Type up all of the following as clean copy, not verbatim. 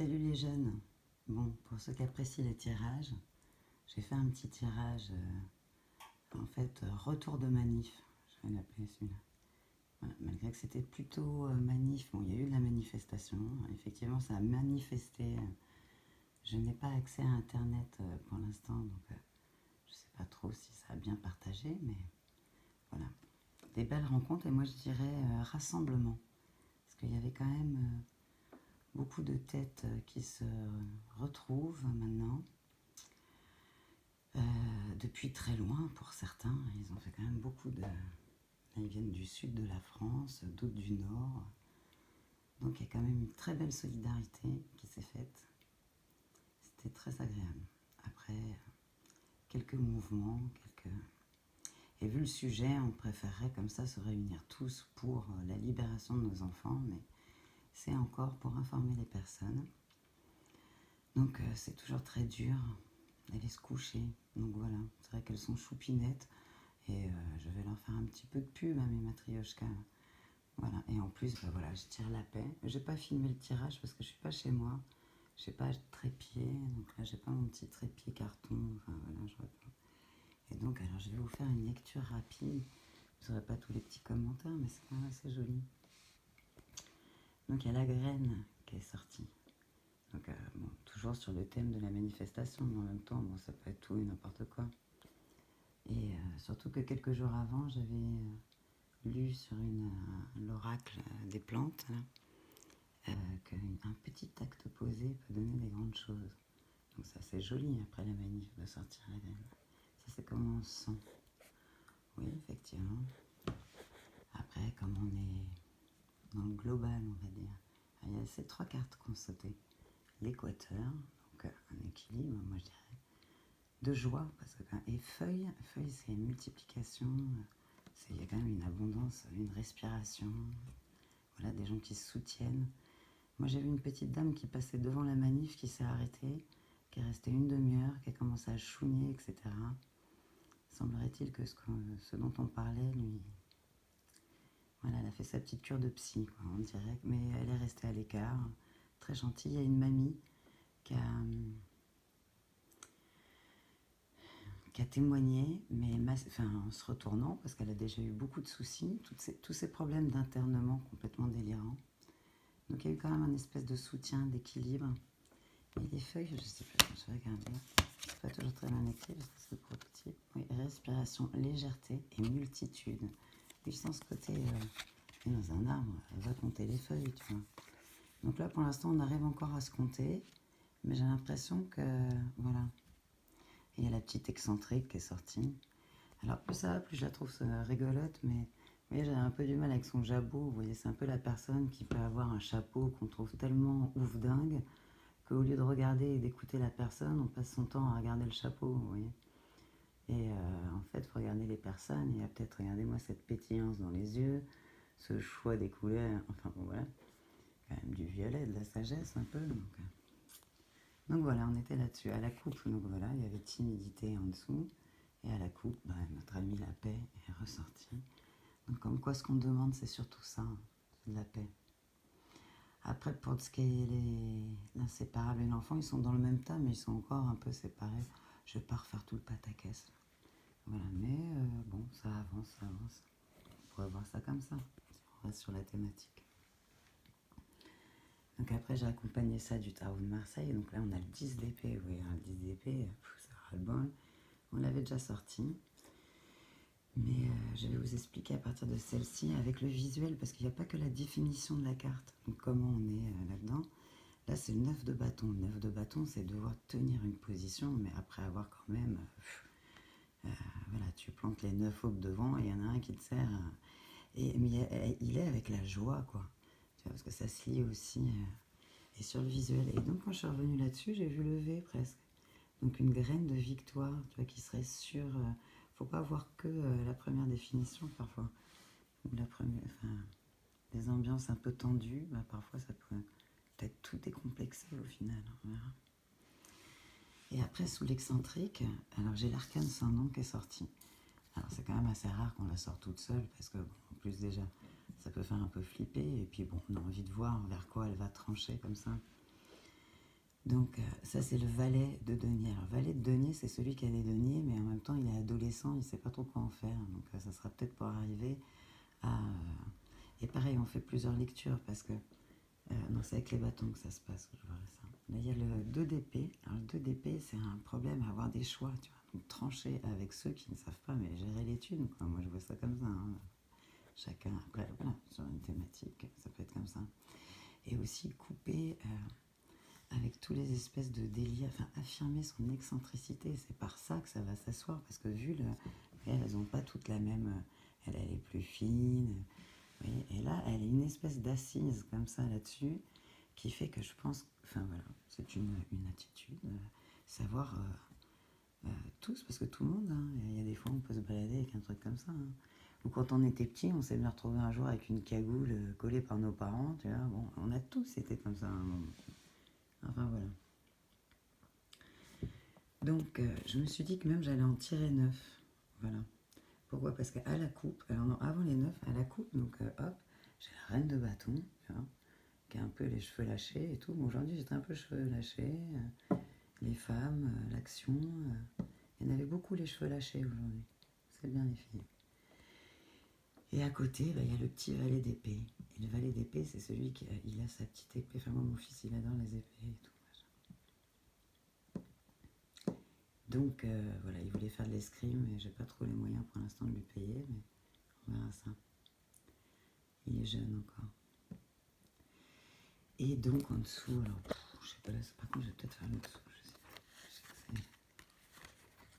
Salut les jeunes. Bon, pour ceux qui apprécient les tirages, j'ai fait un petit tirage, retour de manif, je vais l'appeler celui-là. Voilà, malgré que c'était plutôt manif, bon, il y a eu de la manifestation, effectivement ça a manifesté. Je n'ai pas accès à Internet pour l'instant, donc je ne sais pas trop si ça a bien partagé, mais voilà. Des belles rencontres et moi je dirais rassemblement, parce qu'il y avait quand même beaucoup de têtes qui se retrouvent maintenant. Depuis très loin pour certains, ils ont fait quand même beaucoup de... Ils viennent du sud de la France, d'autres du nord. Donc il y a quand même une très belle solidarité qui s'est faite. C'était très agréable. Après, quelques mouvements, quelques... Et vu le sujet, on préférerait comme ça se réunir tous pour la libération de nos enfants, mais c'est encore pour informer les personnes. Donc c'est toujours très dur d'aller se coucher. Donc voilà, c'est vrai qu'elles sont choupinettes. Et je vais leur faire un petit peu de pub à mes matrioshkas. Voilà, et en plus, voilà, je tire la paix. Je n'ai pas filmé le tirage parce que je ne suis pas chez moi. Je n'ai pas de trépied, donc là, j'ai pas mon petit trépied carton. Enfin, voilà, je vois pas. Et donc, alors, je vais vous faire une lecture rapide. Vous n'aurez pas tous les petits commentaires, mais c'est quand même assez joli. Donc, il y a la graine qui est sortie. Donc, bon, toujours sur le thème de la manifestation, mais en même temps, bon, ça peut être tout et n'importe quoi. Et surtout que quelques jours avant, j'avais lu sur l'oracle des plantes qu'un petit acte posé peut donner des grandes choses. Donc ça c'est joli après la manif de sortir la graine. Ça c'est comment on se sent. Oui, effectivement. Après, comme on est dans le global, on va dire, il y a ces trois cartes qu'on sautait. L'équateur, donc un équilibre, moi je dirais, de joie, parce que, et feuille c'est multiplication, il y a quand même une abondance, une respiration, voilà, des gens qui se soutiennent. Moi j'ai vu une petite dame qui passait devant la manif, qui s'est arrêtée, qui est restée une demi-heure, qui a commencé à chougner, etc. Semblerait-il que ce dont on parlait, lui, voilà, elle a fait sa petite cure de psy, quoi, en direct, mais elle est restée à l'écart, très gentille. Il y a une mamie qui a témoigné, mais en se retournant, parce qu'elle a déjà eu beaucoup de soucis, tous ces problèmes d'internement complètement délirants. Donc il y a eu quand même un espèce de soutien, d'équilibre. Et les feuilles, je sais pas, je vais regarder. C'est pas toujours très bien écrit parce que c'est trop petit. Oui, respiration, légèreté et multitude. Oui, je sens ce côté, dans un arbre, elle va compter les feuilles, tu vois. Donc là, pour l'instant, on arrive encore à se compter, mais j'ai l'impression que, voilà. Et il y a la petite excentrique qui est sortie. Alors plus ça va, plus je la trouve rigolote, mais vous voyez, j'ai un peu du mal avec son jabot. Vous voyez, c'est un peu la personne qui peut avoir un chapeau qu'on trouve tellement ouf dingue qu'au lieu de regarder et d'écouter la personne, on passe son temps à regarder le chapeau, vous voyez. Et en fait, il faut regarder les personnes. Il y a peut-être, regardez-moi cette pétillance dans les yeux, ce choix des couleurs, enfin bon voilà, quand même du violet, de la sagesse un peu. Donc voilà, on était là-dessus. À la coupe, donc voilà, il y avait timidité en dessous. Et à la coupe, notre ami la paix est ressorti. Donc comme quoi ce qu'on demande, c'est surtout ça, c'est de la paix. Après, pour ce qui est l'inséparable et l'enfant, ils sont dans le même tas, mais ils sont encore un peu séparés. Je vais pas refaire tout le pataquès. Voilà, mais bon, ça avance, ça avance. On pourrait voir ça comme ça, si on reste sur la thématique. Donc après, j'ai accompagné ça du tarot de Marseille. Donc là, on a le 10 d'épée. Oui, le 10 d'épée, ça ras le bol. On l'avait déjà sorti. Mais je vais vous expliquer à partir de celle-ci avec le visuel, parce qu'il n'y a pas que la définition de la carte, donc comment on est là-dedans. Là, c'est le 9 de bâton. Le 9 de bâton, c'est devoir tenir une position, mais après avoir quand même... voilà, tu plantes les 9 aubes devant, et il y en a un qui te sert... mais il est avec la joie, quoi. Tu vois, parce que ça se lie aussi... et sur le visuel. Et donc, quand je suis revenue là-dessus, j'ai vu le V presque. Donc, une graine de victoire, tu vois, qui serait sur... faut pas voir que la première définition, parfois. La première, enfin, des ambiances un peu tendues, parfois ça peut être tout décomplexé au final. On verra. Et après, sous l'excentrique, alors j'ai l'arcane sans nom qui est sorti. Alors c'est quand même assez rare qu'on la sorte toute seule, parce que, bon, en plus déjà, ça peut faire un peu flipper, et puis bon, on a envie de voir vers quoi elle va trancher comme ça. Donc ça c'est le valet de denier. Alors, valet de denier, c'est celui qui a des deniers, mais en même temps il est adolescent, il ne sait pas trop quoi en faire. Donc ça sera peut-être pour arriver à... Et pareil, on fait plusieurs lectures parce que... non, c'est avec les bâtons que ça se passe, que je verrai ça. Là, il y a le 2 d'épée. Alors le 2 d'épée, c'est un problème à avoir des choix, tu vois. Donc trancher avec ceux qui ne savent pas, mais gérer les thunes, quoi. Moi je vois ça comme ça, hein. Chacun, après, voilà, sur une thématique, ça peut être comme ça. Et aussi couper... avec tous les espèces de délires, enfin affirmer son excentricité, c'est par ça que ça va s'asseoir, parce que vu le, elles n'ont pas toutes la même, elle est plus fine, vous voyez, et là elle est une espèce d'assise comme ça là-dessus, qui fait que je pense, enfin voilà, c'est une attitude, savoir tous, parce que tout le monde, hein, il y a des fois on peut se balader avec un truc comme ça, hein. Ou quand on était petit, on s'est bien retrouvé un jour avec une cagoule collée par nos parents, tu vois, bon, on a tous été comme ça à un moment. Enfin voilà. Donc, je me suis dit que même j'allais en tirer 9. Voilà. Pourquoi? Parce qu'à la coupe, alors non, avant les 9, à la coupe, donc hop, j'ai la reine de bâton, tu vois, qui a un peu les cheveux lâchés et tout. Bon, aujourd'hui, j'étais un peu cheveux lâchés. Les femmes, l'action. Il y en avait beaucoup les cheveux lâchés aujourd'hui. C'est bien les filles. Et à côté, bah, il y a le petit valet d'épée. Et le valet d'épée, c'est celui qui il a sa petite épée. Enfin, moi, mon fils, il adore les épées et tout. Donc voilà, il voulait faire de l'escrime et j'ai pas trop les moyens pour l'instant de lui payer, mais on verra ça. Il est jeune encore. Et donc en dessous, alors je sais pas là, par contre je vais peut-être faire le dessous, je sais pas. Je sais que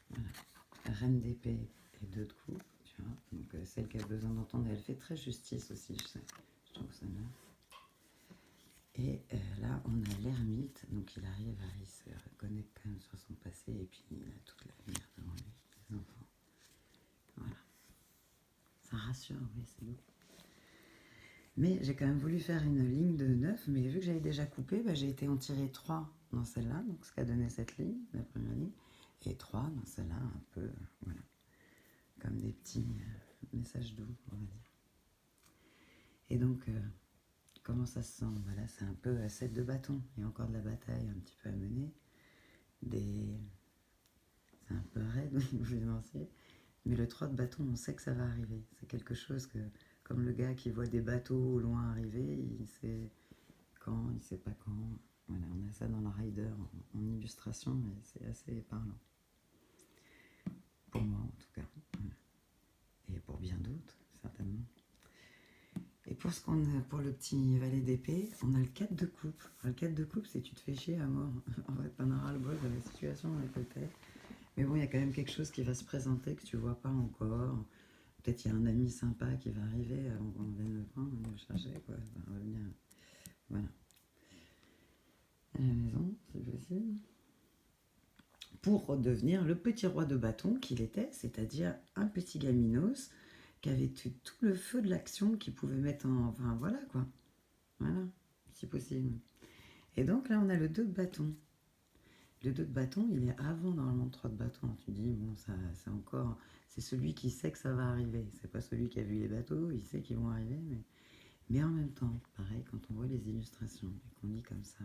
voilà. Reine d'épée et 2 de coupe, tu vois. Donc celle qui a besoin d'entendre, elle fait très justice aussi, je sais. Je trouve ça bien. Et là, on a l'ermite, donc il arrive à, il se reconnecte quand même sur son passé, et puis il a toute l'avenir devant lui, les enfants. Voilà. Ça rassure, oui, c'est beau. Mais j'ai quand même voulu faire une ligne de 9, mais vu que j'avais déjà coupé, bah, j'ai été en tirer 3 dans celle-là, donc ce qu'a donné cette ligne, la première ligne, et 3 dans celle-là, un peu, voilà, comme des petits messages doux, on va dire. Et donc, comment ça se sent? Voilà, c'est un peu 7 de bâton, il y a encore de la bataille un petit peu à mener, des... c'est un peu raide au niveau financier, mais le 3 de bâton, on sait que ça va arriver, c'est quelque chose que, comme le gars qui voit des bateaux au loin arriver, il sait quand, il sait pas quand. Voilà, on a ça dans le rider en illustration et c'est assez parlant. Pour moi en tout cas. Voilà. Et pour bien d'autres, certainement. Et pour, pour le petit valet d'épée, on a le 4 de coupe. Alors, le 4 de coupe, c'est tu te fais chier à mort. En fait, t'en auras le bol de la situation dans laquelle t'es. Mais bon, il y a quand même quelque chose qui va se présenter que tu vois pas encore. Peut-être il y a un ami sympa qui va arriver avant qu'on vienne le prendre, on va le chercher, quoi. Ça va revenir. Voilà. À la maison, si possible. Pour redevenir le petit roi de bâton qu'il était, c'est-à-dire un petit gaminos qui avait tout le feu de l'action qu'il pouvait mettre en... Enfin voilà quoi, voilà, si possible. Et donc là on a le 2 de bâton. Le 2 de bâton, il est avant normalement le 3 de bâton. Tu dis, bon, ça c'est encore... C'est celui qui sait que ça va arriver. C'est pas celui qui a vu les bateaux, il sait qu'ils vont arriver, mais en même temps, pareil, quand on voit les illustrations et qu'on lit comme ça,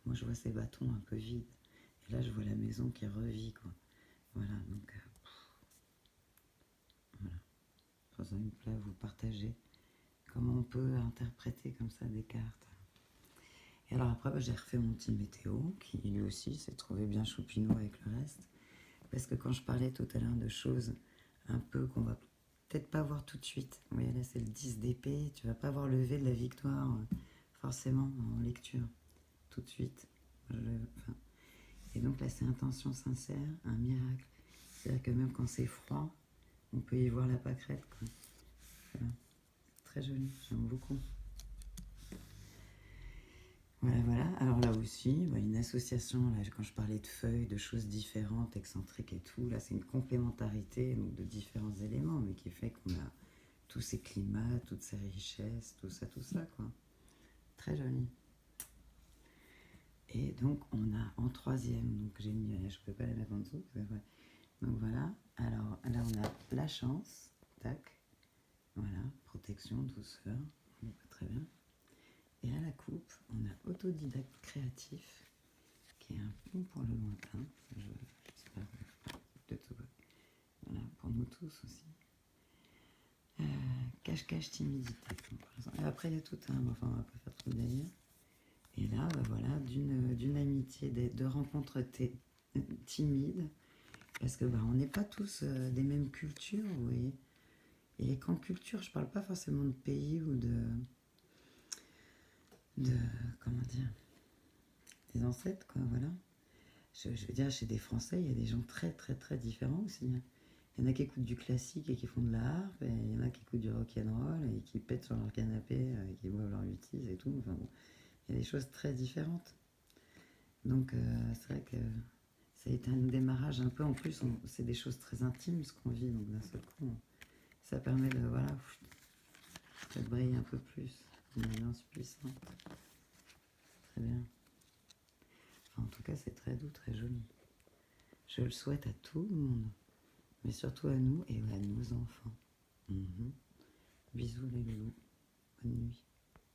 moi je vois ces bâtons un peu vides. Et là je vois la maison qui revit, quoi. Voilà, donc... voilà. Ça me plaît, vous partagez comment on peut interpréter comme ça des cartes. Et alors après, bah, j'ai refait mon petit météo, qui lui aussi s'est trouvé bien choupinou avec le reste. Parce que quand je parlais tout à l'heure de choses un peu qu'on va peut-être pas voir tout de suite, vous voyez là c'est le 10 d'épée, tu vas pas voir le V de la victoire forcément en lecture tout de suite. Enfin, et donc là c'est intention sincère, un miracle. C'est-à-dire que même quand c'est froid, on peut y voir la pâquerette, quoi. Voilà. Très joli, j'aime beaucoup. Voilà, voilà. Alors là aussi, bah, une association, là, quand je parlais de feuilles, de choses différentes, excentriques et tout, là c'est une complémentarité donc, de différents éléments, mais qui fait qu'on a tous ces climats, toutes ces richesses, tout ça, quoi. Très joli. Et donc on a en troisième, donc j'ai mis, je ne peux pas la mettre en dessous, donc voilà. Alors là on a la chance, tac, voilà, protection, douceur, on est pas très bien. Et à la coupe, on a autodidacte créatif. Et un pont pour le lointain. J'espère peut-être voilà, pour nous tous aussi. Cache-cache timidité. Par exemple. Et après, il y a tout un... Enfin, on va pas faire trop de délire. Et là, voilà, d'une amitié, de rencontres timides. Parce que on n'est pas tous des mêmes cultures, vous voyez. Et quand culture, je parle pas forcément de pays ou de comment dire, des ancêtres, quoi, voilà. Je veux dire, chez des Français, il y a des gens très, très, très différents aussi. Hein. Il y en a qui écoutent du classique et qui font de la harpe, et il y en a qui écoutent du rock'n'roll et qui pètent sur leur canapé, et qui boivent leur lutis et tout. Enfin bon, il y a des choses très différentes. Donc, c'est vrai que ça a été un démarrage un peu. En plus, c'est des choses très intimes ce qu'on vit, donc d'un seul coup, ça permet de, voilà, de briller un peu plus. Une alliance puissante. Très bien. Enfin, en tout cas, c'est très doux, très joli. Je le souhaite à tout le monde, mais surtout à nous et à nos enfants. Bisous les loulous. Bonne nuit.